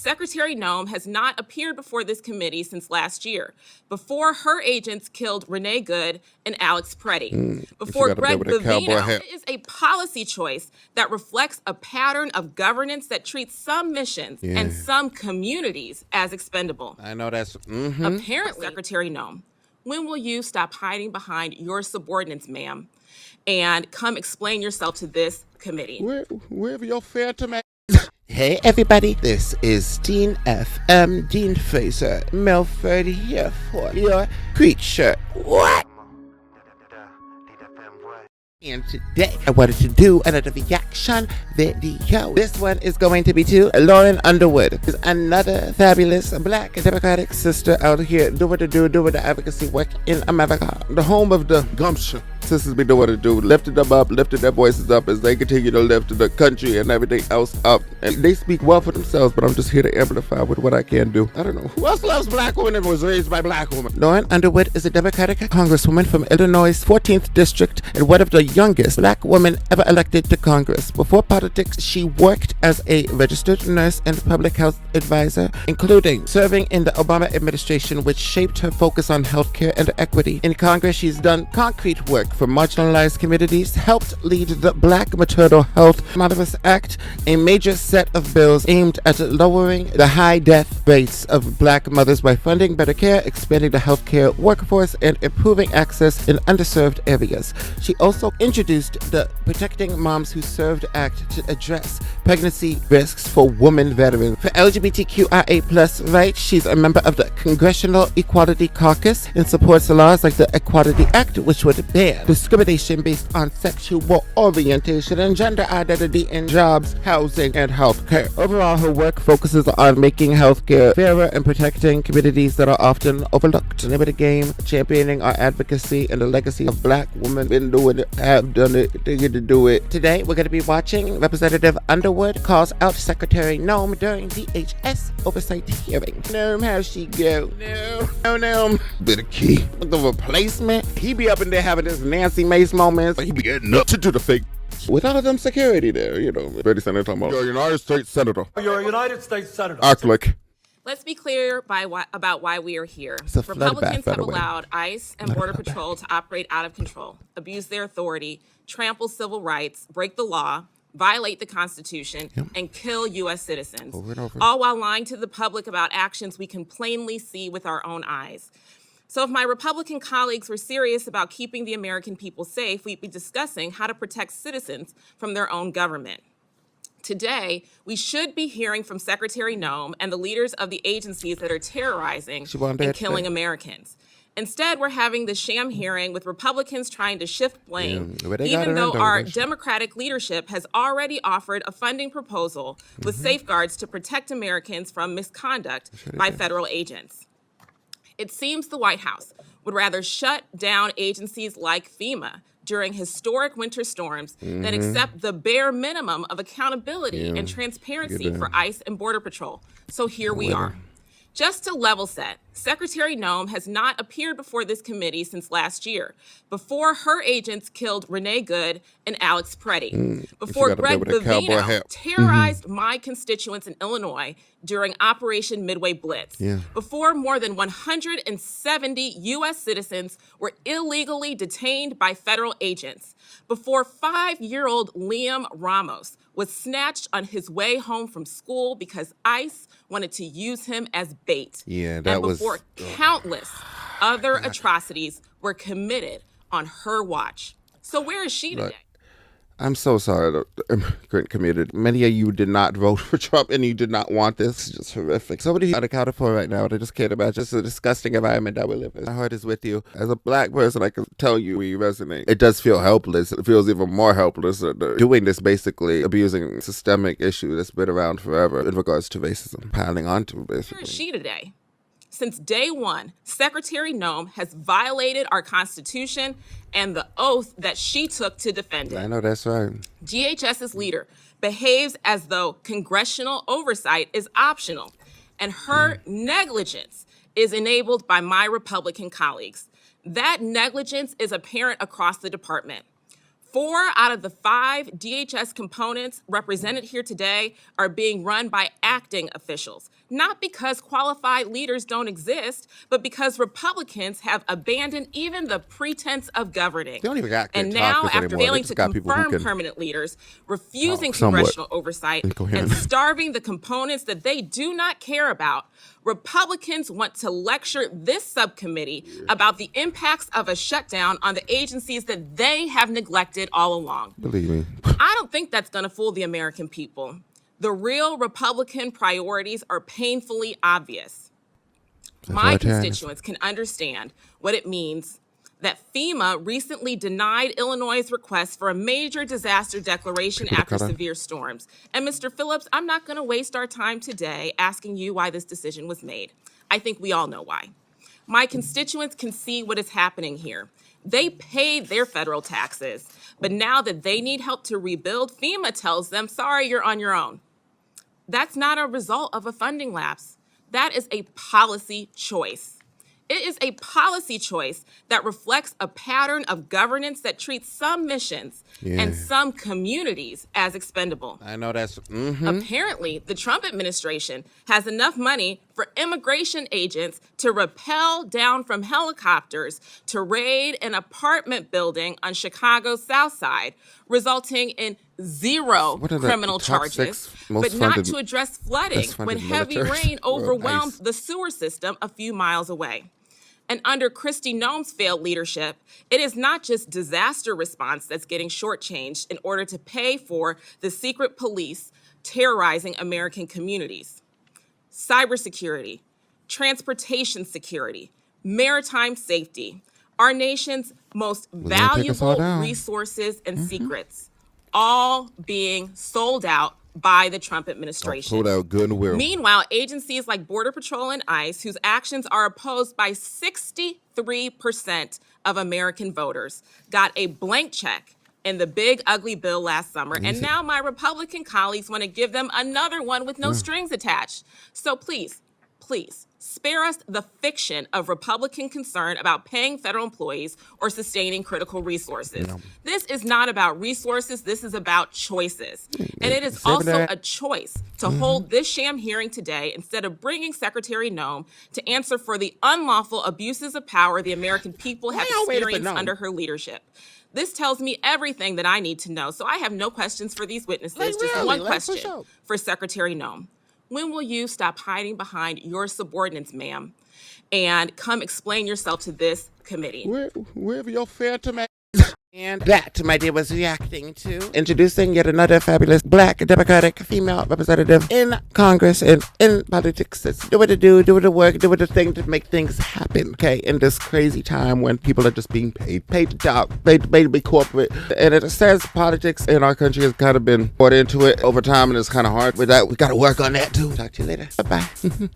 Secretary Noem has not appeared before this committee since last year, before her agents killed Renee Good and Alex Preddy. Before Greg Bavino, it is a policy choice that reflects a pattern of governance that treats some missions and some communities as expendable. I know that's... Apparently, Secretary Noem, when will you stop hiding behind your subordinates, ma'am, and come explain yourself to this committee? Wherever your fair tomato... Hey everybody, this is Dean FM, Dean Fraser, Milford here for your creature. What? And today I wanted to do another reaction video. This one is going to be to Lauren Underwood, who's another fabulous black Democratic sister out here doing the advocacy work in America, the home of the gumption. Sisters be doing what it do, lifting them up, lifting their voices up as they continue to lift the country and everything else up. And they speak well for themselves, but I'm just here to amplify with what I can do. I don't know. Who else loves black women and was raised by black women? Lauren Underwood is a Democratic congresswoman from Illinois' 14th District and one of the youngest black women ever elected to Congress. Before politics, she worked as a registered nurse and public health advisor, including serving in the Obama administration, which shaped her focus on healthcare and equity. In Congress, she's done concrete work for marginalized communities, helped lead the Black Maternal Health Omnibus Act, a major set of bills aimed at lowering the high death rates of black mothers by funding better care, expanding the healthcare workforce, and improving access in underserved areas. She also introduced the Protecting Moms Who Served Act to address pregnancy risks for women veterans. For LGBTQIA+ rights, she's a member of the Congressional Equality Caucus and supports laws like the Equality Act, which would ban discrimination based on sexual orientation and gender identity in jobs, housing, and healthcare. Overall, her work focuses on making healthcare fairer and protecting communities that are often overlooked. The name of the game, championing our advocacy and the legacy of black women. Been doing it, have done it, continue to do it. Today, we're going to be watching Representative Underwood calls out Secretary Noem during DHS oversight hearing. Noem, how's she go? No. Bit of key. The replacement, he be up in there having this Nancy Mace moments. He be getting up to do the fake with all of them security there, you know. Betty Senator talking about, you're a United States Senator. You're a United States Senator. Eclectic. Let's be clear about why we are here. Republicans have allowed ICE and Border Patrol to operate out of control, abuse their authority, trample civil rights, break the law, violate the Constitution, and kill U.S. citizens, all while lying to the public about actions we can plainly see with our own eyes. So if my Republican colleagues were serious about keeping the American people safe, we'd be discussing how to protect citizens from their own government. Today, we should be hearing from Secretary Noem and the leaders of the agencies that are terrorizing and killing Americans. Instead, we're having the sham hearing with Republicans trying to shift blame, even though our Democratic leadership has already offered a funding proposal with safeguards to protect Americans from misconduct by federal agents. It seems the White House would rather shut down agencies like FEMA during historic winter storms than accept the bare minimum of accountability and transparency for ICE and Border Patrol. So here we are. Just to level set, Secretary Noem has not appeared before this committee since last year, before her agents killed Renee Good and Alex Preddy, before Greg Bavino terrorized my constituents in Illinois during Operation Midway Blitz, before more than 170 U.S. citizens were illegally detained by federal agents, before 5-year-old Liam Ramos was snatched on his way home from school because ICE wanted to use him as bait. And before countless other atrocities were committed on her watch. So where is she today? I'm so sorry, the immigrant community. Many of you did not vote for Trump and you did not want this. It's just horrific. Somebody unaccounted for right now, and I just can't imagine. It's a disgusting environment that we live in. My heart is with you. As a black person, I can tell you we resonate. It does feel helpless. It feels even more helpless. Doing this, basically abusing a systemic issue that's been around forever in regards to racism, piling onto basically. Where is she today? Since day one, Secretary Noem has violated our Constitution and the oath that she took to defend it. I know that's right. DHS's leader behaves as though congressional oversight is optional, and her negligence is enabled by my Republican colleagues. That negligence is apparent across the department. 4 out of the 5 DHS components represented here today are being run by acting officials, not because qualified leaders don't exist, but because Republicans have abandoned even the pretense of governing. They don't even got and now, after anymore. failing to confirm permanent leaders, refusing congressional oversight, and starving the components that they do not care about, Republicans want to lecture this subcommittee about the impacts of a shutdown on the agencies that they have neglected all along. Believe me. I don't think that's going to fool the American people. The real Republican priorities are painfully obvious. My constituents can understand what it means that FEMA recently denied Illinois' request for a major disaster declaration after severe storms. And Mr. Phillips, I'm not going to waste our time today asking you why this decision was made. I think we all know why. My constituents can see what is happening here. They paid their federal taxes, but now that they need help to rebuild, FEMA tells them, sorry, you're on your own. That's not a result of a funding lapse. That is a policy choice. It is a policy choice that reflects a pattern of governance that treats some missions and some communities as expendable. I know that's... Apparently, the Trump administration has enough money for immigration agents to rappel down from helicopters to raid an apartment building on Chicago's South Side, resulting in 0 criminal charges, but not to address flooding when heavy rain overwhelmed the sewer system a few miles away. And under Kristi Noem's failed leadership, it is not just disaster response that's getting shortchanged in order to pay for the secret police terrorizing American communities. Cybersecurity, transportation security, maritime safety, our nation's most valuable resources and secrets, all being sold out by the Trump administration. Sold out good and well. Meanwhile, agencies like Border Patrol and ICE, whose actions are opposed by 63% of American voters, got a blank check in the big ugly bill last summer. And now my Republican colleagues want to give them another one with no strings attached. So please, spare us the fiction of Republican concern about paying federal employees or sustaining critical resources. This is not about resources. This is about choices. And it is also a choice to hold this sham hearing today instead of bringing Secretary Noem to answer for the unlawful abuses of power the American people have experienced under her leadership. This tells me everything that I need to know. So I have no questions for these witnesses, just one question for Secretary Noem. When will you stop hiding behind your subordinates, ma'am, and come explain yourself to this committee? Wherever your phantom at. And that, my dear, was reacting to introducing yet another fabulous Black Democratic female representative in Congress and in politics. That's do what it do what it work, do what it thing to make things happen. Okay, in this crazy time when people are just being paid to talk, paid to be corporate. And it says politics in our country has kind of been brought into it over time, and it's kind of hard with that. We got to work on that too. Talk to you later. Bye-bye.